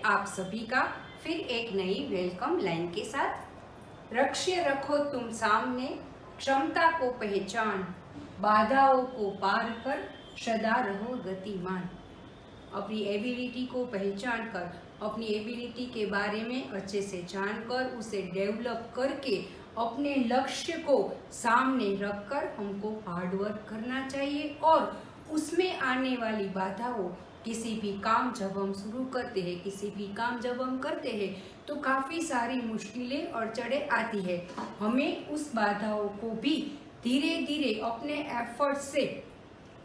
आप सभी का फिर एक नई वेलकम लाइन के साथ। लक्ष्य रखो तुम सामने, क्षमता को पहचान, बाधाओं को पार कर सदा रहो गतिमान। अपनी एबिलिटी को पहचान कर, अपनी एबिलिटी के बारे में अच्छे से जानकर उसे डेवलप करके अपने लक्ष्य को सामने रखकर हमको हार्डवर्क करना चाहिए और उसमें आने वाली बाधाओं, किसी भी काम जब हम शुरू करते हैं, किसी भी काम जब हम करते हैं तो काफ़ी सारी मुश्किलें और चढ़े आती है। हमें उस बाधाओं को भी धीरे धीरे अपने एफर्ट से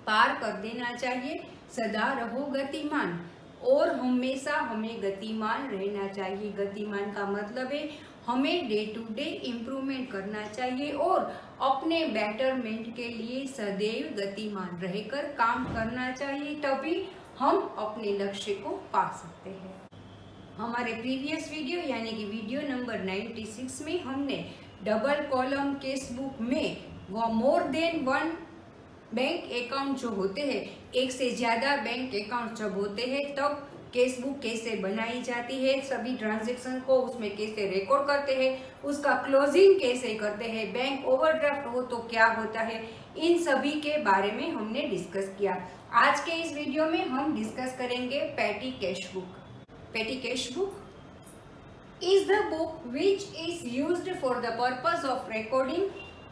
पार कर देना चाहिए। सदा रहो गतिमान और हमेशा हमें गतिमान रहना चाहिए। गतिमान का मतलब है हमें डे टू डे इम्प्रूवमेंट करना चाहिए और अपने बेटरमेंट के लिए सदैव गतिमान रहकर काम करना चाहिए, तभी हम अपने लक्ष्य को पा सकते हैं। हमारे प्रीवियस वीडियो यानी कि वीडियो नंबर 96 में हमने डबल कॉलम केस बुक में वो more than one bank account जो होते हैं, एक से ज़्यादा बैंक अकाउंट जब होते हैं तब केस बुक कैसे बनाई जाती है, सभी ट्रांजैक्शन को उसमें कैसे रिकॉर्ड करते हैं, उसका क्लोजिंग कैसे करते हैं, बैंक ओवरड्राफ्ट हो तो क्या होता है, इन सभी के बारे में हमने डिस्कस किया। आज के इस वीडियो में हम डिस्कस करेंगे पेटी कैश बुक। पेटी cash book is the book which is used for the purpose of recording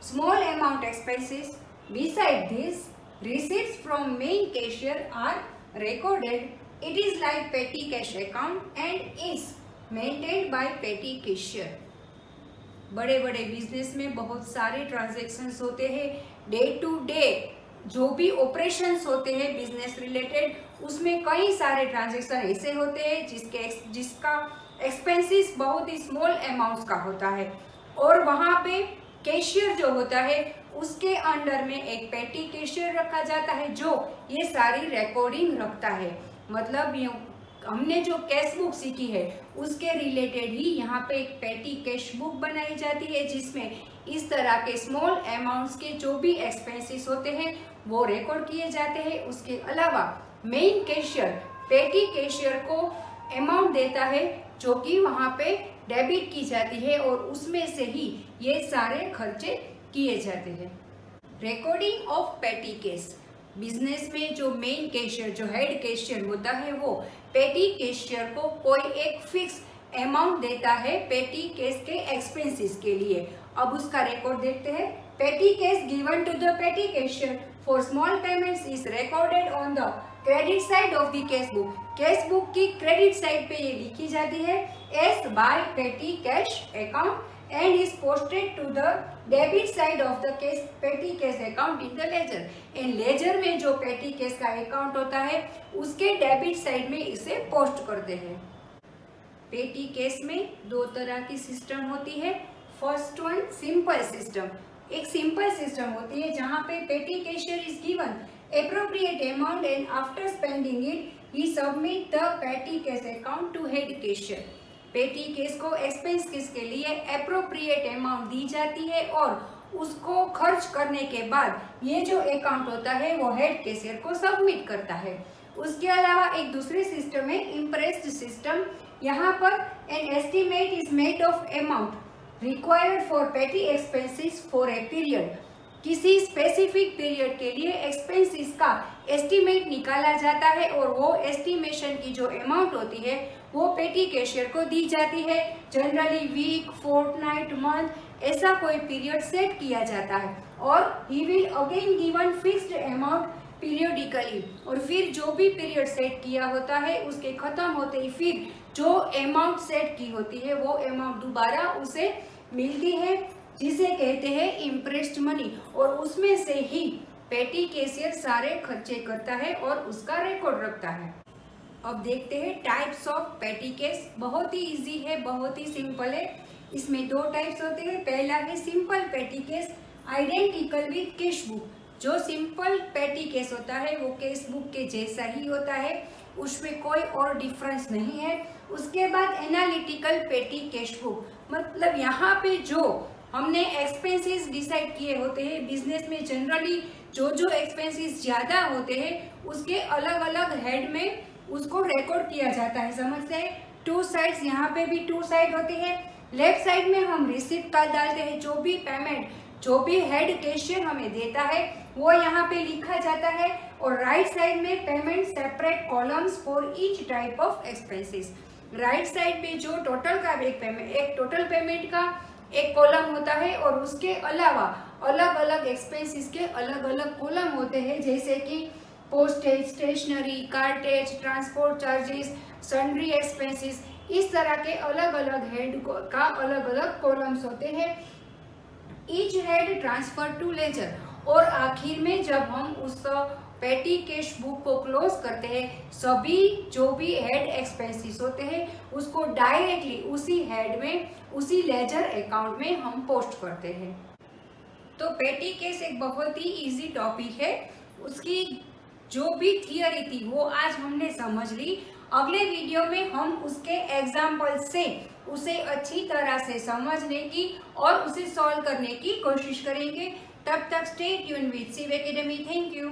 small amount expenses. Beside this, receipts from main cashier are recorded. It is like petty cash account and is maintained by petty cashier. बड़े बड़े business में बहुत सारे transactions होते हैं। Day to day जो भी operations होते हैं बिजनेस रिलेटेड, उसमें कई सारे ट्रांजैक्शन ऐसे होते हैं जिसका एक्सपेंसेस बहुत ही स्मॉल अमाउंट्स का होता है और वहाँ पे कैशियर जो होता है उसके अंडर में एक पेटी कैशियर रखा जाता है जो ये सारी रिकॉर्डिंग रखता है। मतलब हमने जो कैश बुक सीखी है उसके रिलेटेड ही यहाँ पे एक पेटी कैश बुक बनाई जाती है जिसमें इस तरह के स्मॉल अमाउंट्स के जो भी एक्सपेंसेस होते हैं वो रिकॉर्ड किए जाते हैं। उसके अलावा मेन कैशियर पेटी कैशियर को अमाउंट देता है जो कि वहाँ पे डेबिट की जाती है और उसमें से ही ये सारे खर्चे किए जाते हैं। रिकॉर्डिंग ऑफ पेटी कैश, बिजनेस में जो मेन कैशियर जो हेड कैशियर होता है वो पेटी कैशियर को कोई एक फिक्स अमाउंट देता है पेटी कैश के एक्सपेंसेस के लिए। अब उसका रिकॉर्ड देखते हैं। Petty cash given to the petty cashier for small payments is recorded on the credit side of the cash book. Cash book की क्रेडिट साइड पे ये लिखी जाती है as by petty cash account and is posted to the debit side of the cash petty cash account in the ledger. and ledger में जो petty cash का account होता है उसके डेबिट साइड में इसे पोस्ट करते हैं। पेटी कैश में दो तरह की सिस्टम होती है। First one simple system. एक सिंपल सिस्टम होती है जहाँ पे पेटी cashier is given appropriate amount and after spending it he submit the petty cash account to head cashier. पेटी केस को एक्सपेंस के लिए एप्रोप्रिएट अमाउंट दी जाती है और उसको खर्च करने के बाद ये जो अकाउंट होता है वो हेड कैशियर को सबमिट करता है। उसके अलावा एक दूसरी सिस्टम है इम्प्रेस्ड सिस्टम। यहाँ पर an estimate is made of amount required for पेटी एक्सपेंसेस फॉर ए पीरियड। किसी स्पेसिफिक पीरियड के लिए एक्सपेंसेस का एस्टिमेट निकाला जाता है और वो एस्टिमेशन की जो अमाउंट होती है वो पेटी कैशियर को दी जाती है। जनरली वीक, फोर्टनाइट, मंथ, ऐसा कोई पीरियड सेट किया जाता है और he will again given fixed amount periodically. और फिर जो भी पीरियड सेट किया होता है उसके खत्म होते ही फिर जो अमाउंट सेट की होती है वो अमाउंट दोबारा उसे मिलती है जिसे कहते हैं इम्प्रेस्ड मनी और उसमें से ही पेटी कैशियर सारे खर्चे करता है और उसका रिकॉर्ड रखता है। अब देखते हैं टाइप्स ऑफ पेटी कैश। बहुत ही इजी है, बहुत ही सिंपल है। इसमें दो टाइप्स होते हैं। पहला है सिंपल पेटी cash identical with cash book. जो सिंपल पेटी कैश होता है वो कैश बुक के जैसा ही होता है, उसमें कोई और डिफरेंस नहीं है। उसके बाद एनालिटिकल पेटी कैश बुक, मतलब यहाँ पे जो हमने एक्सपेंसेस डिसाइड किए होते हैं बिजनेस में, जनरली जो एक्सपेंसेस ज़्यादा होते हैं उसके अलग अलग हेड में उसको रिकॉर्ड किया जाता है। समझते हैं, टू साइड्स, यहाँ पे भी टू साइड होती है। लेफ्ट साइड में हम रिसिप्ट कार्ड डालते हैं, जो भी पेमेंट, जो भी हेड कैशियर हमें देता है वो यहाँ पे लिखा जाता है। और राइट साइड में payment separate columns for each type of expenses. Right side में जो टोटल का एक टोटल पेमेंट का एक कॉलम होता है और उसके अलावा अलग अलग एक्सपेंसेस के अलग अलग कॉलम होते हैं, जैसे कि postage, stationery, cartage, transport charges, sundry expenses. इस तरह के अलग अलग हेड का अलग अलग कॉलम्स होते हैं। Each head transfer to ledger. और आखिर में जब हम उस पेटी कैश बुक को क्लोज करते हैं, सभी जो भी हेड एक्सपेंसेस होते हैं उसको डायरेक्टली उसी हेड में, उसी लेजर अकाउंट में हम पोस्ट करते हैं। तो पेटी कैश एक बहुत ही इजी टॉपिक है, उसकी जो भी थियरी थी वो आज हमने समझ ली। अगले वीडियो में हम उसके एग्जाम्पल से उसे अच्छी तरह से समझने की और उसे सॉल्व करने की कोशिश करेंगे। तब तक stay tune with Shiv academy. Thank you.